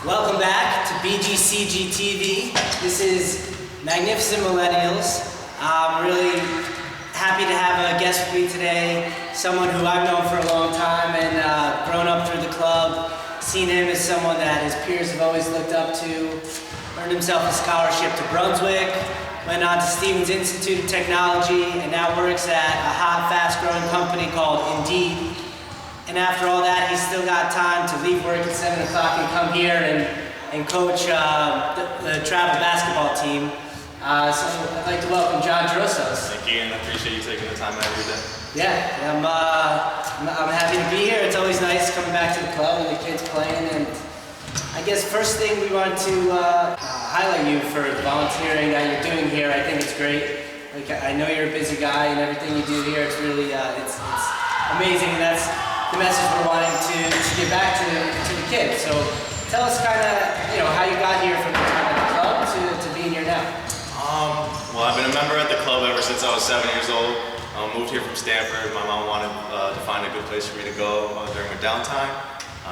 Welcome back to BGCG TV. This is Magnificent Millennials. I'm really happy to have a guest with me today, someone who I've known for a long time and grown up through the club. Seen him as someone that his peers have always looked up to. Earned himself a scholarship to Brunswick, went on to Stevens Institute of Technology, and now works at a hot, fast-growing company called Indeed. And after all that, he's still got time to leave work at 7 o'clock and come here and coach the travel basketball team. So I'd like to welcome John Drosos. Thank you, and I appreciate you taking the time out of your day. Yeah, I'm happy to be here. It's always nice coming back to the club and the kids playing. And I guess first thing we want to highlight you for the volunteering that you're doing here. I think it's great. Like, I know you're a busy guy, and everything you do here, it's really it's amazing. And that's the message we're wanting to get back to the kids. So tell us kind of, how you got here from the time at the club to being here now. Well, I've been a member at the club ever since I was 7 years old. Moved here from Stanford. My mom wanted to find a good place for me to go during my downtime.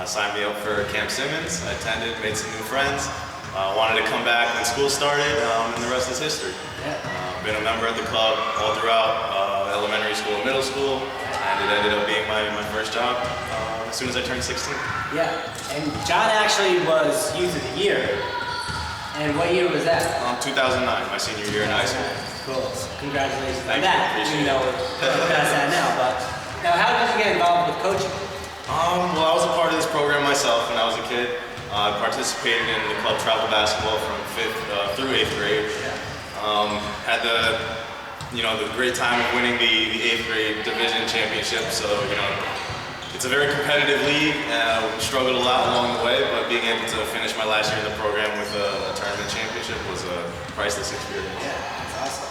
Signed me up for Camp Simmons. I attended, made some new friends. Wanted to come back when school started, and the rest is history. Yeah. Been a member at the club all throughout elementary school and middle school. And it ended up being my first job as soon as I turned 16. Yeah, and John actually was Youth of the Year. And what year was that? 2009, my senior year in high school. Cool. So congratulations on Thank you. that. Appreciate Even though we're past that now. But now, how did you get involved with coaching? Well, I was a part of this program myself when I was a kid. I participated in the club travel basketball from 5th through 8th grade. Had the great time of winning the 8th grade division championship. So, it's a very competitive league. We struggled a lot along the way, but being able to finish my last year in the program with a tournament championship was a priceless experience. Yeah, that's awesome.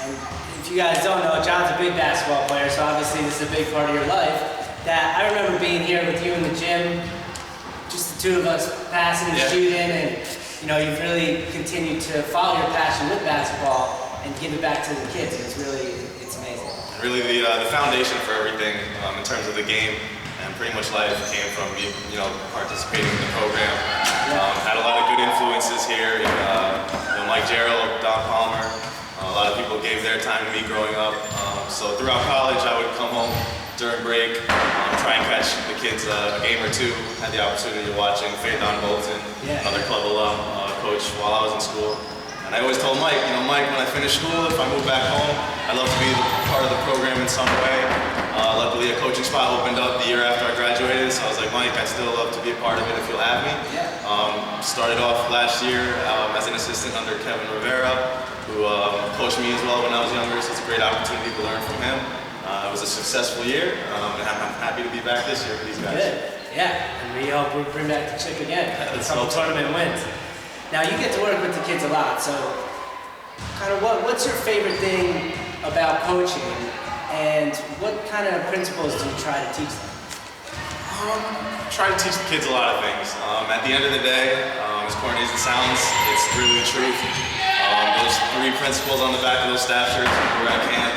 And if you guys don't know, John's a big basketball player, so obviously this is a big part of your life. That I remember being here with you in the gym, just the two of us passing and shooting, and you've really continued to follow your passion with basketball and give it back to the kids. It's amazing. Really, the foundation for everything in terms of the game and pretty much life came from participating in the program. Had a lot of good influences here. Mike Gerald, Don Palmer. A lot of people gave their time to me growing up. So throughout college, I would come home during break, try and catch the kids a game or two. Had the opportunity of watching Don Bolton, another club alum, coach while I was in school. And I always told Mike, Mike, when I finish school, if I move back home, I'd love to be part of the program in some way. Luckily, a coaching spot opened up the year after I graduated, so I was like, Mike, I'd still love to be a part of it if you'll have me. Started off last year as an assistant under Kevin Rivera, who coached me as well when I was younger, so it's a great opportunity to learn from him. It was a successful year, and I'm happy to be back this year with these guys. Good. Yeah, and we hope we bring back the chick again. A couple tournament wins. Now you get to work with the kids a lot, so kind of what's your favorite thing about coaching, and what kind of principles do you try to teach them? Try to teach the kids a lot of things. At the end of the day, as corny as it sounds, it's really the truth. Those 3 principles on the back of those staff shirts where I can.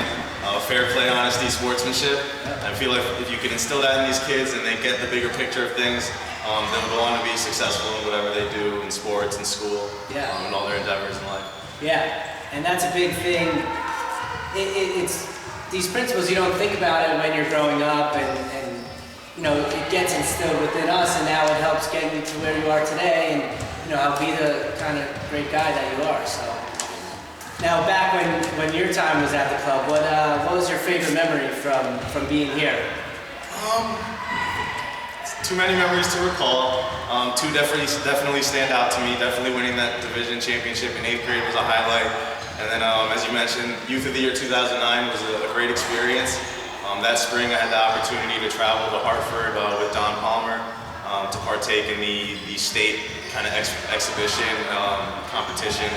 Fair play, honesty, sportsmanship. I feel like if you can instill that in these kids and they get the bigger picture of things, they'll go on to be successful in whatever they do in sports and school and all their endeavors in life. Yeah, and that's a big thing. It's these principles, you don't think about it when you're growing up, and it gets instilled within us, and now it helps get you to where you are today, and help be the kind of great guy that you are. So now, back when your time was at the club, what was your favorite memory from being here? Too many memories to recall. 2 definitely stand out to me. Definitely winning that division championship in 8th grade was a highlight. And then, as you mentioned, Youth of the Year 2009 was a great experience. That spring, I had the opportunity to travel to Hartford with Don Palmer to partake in the state kind of exhibition competition,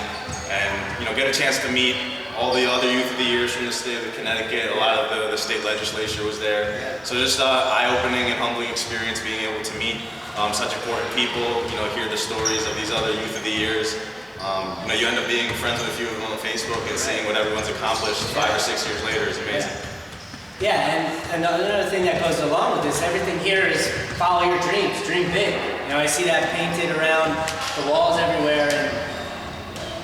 and get a chance to meet all the other Youth of the Years from the state of Connecticut. A lot of the state legislature was there. So just eye-opening and humbling experience being able to meet such important people, hear the stories of these other Youth of the Years. You end up being friends with a few of them on Facebook and seeing what everyone's accomplished 5 or 6 years later is amazing. Yeah, and another thing that goes along with this, everything here is follow your dreams, dream big. You know, I see that painted around the walls everywhere, and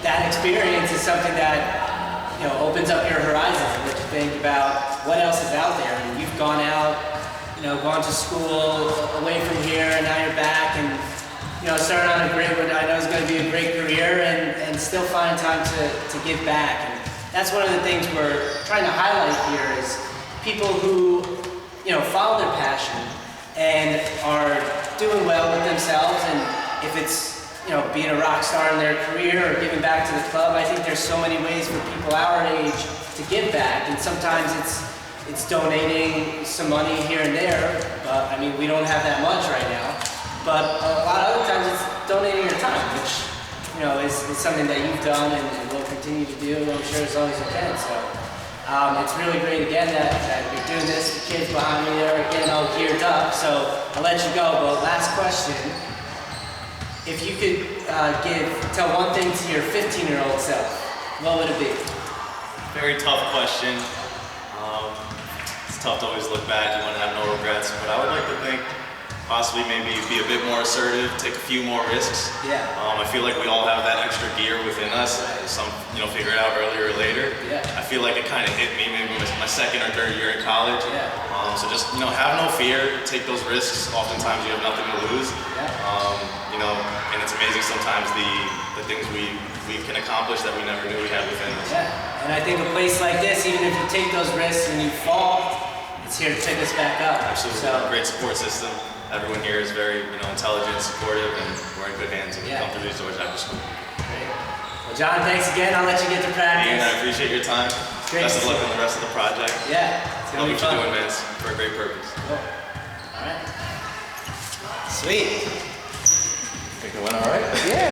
that experience is something that, you know, opens up your horizons and lets you think about what else is out there. I mean, you've gone out, you know, gone to school away from here, and now you're back, and you know, starting on a great, what I know is going to be a great career, and still find time to give back. And that's one of the things we're trying to highlight here is people who, you know, follow their passion and are doing well with themselves. And if it's, you know, being a rock star in their career or giving back to the club, I think there's so many ways for people our age to give back. And sometimes it's donating some money here and there. But I mean, we don't have that much right now. But a lot of other times it's donating your time, which, you know, is something that you've done and will continue to do, I'm sure, as long as you can. So it's really great, again, that you're doing this. The kids behind me there are getting all geared up. So I'll let you go, but last question. If you could tell one thing to your 15-year-old self, what would it be? Very tough question. It's tough to always look back. You want to have no regrets, but I would like to think possibly maybe be a bit more assertive, take a few more risks. Yeah. I feel like we all have that extra gear within us. Some, you know, figure it out earlier or later. Yeah. I feel like it kind of hit me maybe my second or third year in college. Yeah. So just, you know, have no fear, take those risks. Oftentimes you have nothing to lose. Yeah. You know, and it's amazing sometimes the things we can accomplish that we never knew we had within us. Yeah. And I think a place like this, even if you take those risks and you fall, it's here to pick us back up. Absolutely. So, Great support system. Everyone here is very, you know, intelligent, supportive, and we're in good hands when we come through these doors after school. Great. Well, John, thanks again. I'll let you get to practice. Ian, I appreciate your time. Great. Best of luck on the rest of the project. Yeah, it's Love gonna be what fun. you're doing, man. It's for a great purpose. Cool. All right. Sweet. Think it went all right? Yeah.